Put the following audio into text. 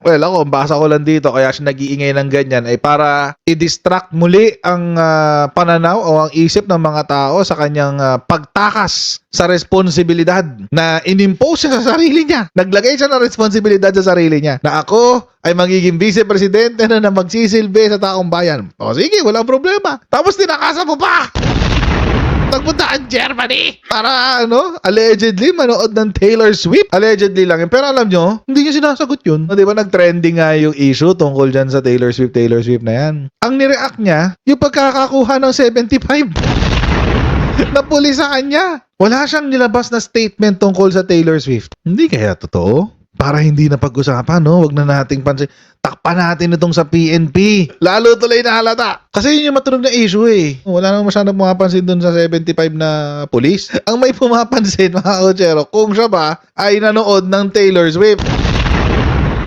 Well, ako, ang basa ko lang dito, kaya siya nag-iingay ng ganyan ay para i-distract muli ang pananaw o ang isip ng mga tao sa kanyang pagtakas sa responsibilidad na inimpose siya sa sarili niya. Naglagay siya ng responsibilidad sa sarili niya na ako ay magiging vice-presidente na magsisilbi sa taong bayan. O sige, walang problema. Tapos tinakasan mo pa! Nagpunta ang Germany para allegedly manood ng Taylor Swift. Allegedly lang yun. Pero alam nyo, hindi niya sinasagot yun. Di ba nag-trending nga yung issue tungkol dyan sa Taylor Swift na yan. Ang nireact niya, yung pagkakakuha ng 75 na pulis sa kanya. Wala siyang nilabas na statement tungkol sa Taylor Swift. Hindi kaya totoo? Para hindi na pag-usapan, Wag na nating pansin. Takpan natin itong sa PNP. Lalo tuloy na halata. Kasi yun yung matunog na issue eh. Wala namang masyadong pumapansin dun sa 75 na pulis. Ang may pumapansin, mga kotsero, kung siya ba ay nanood ng Taylor Swift.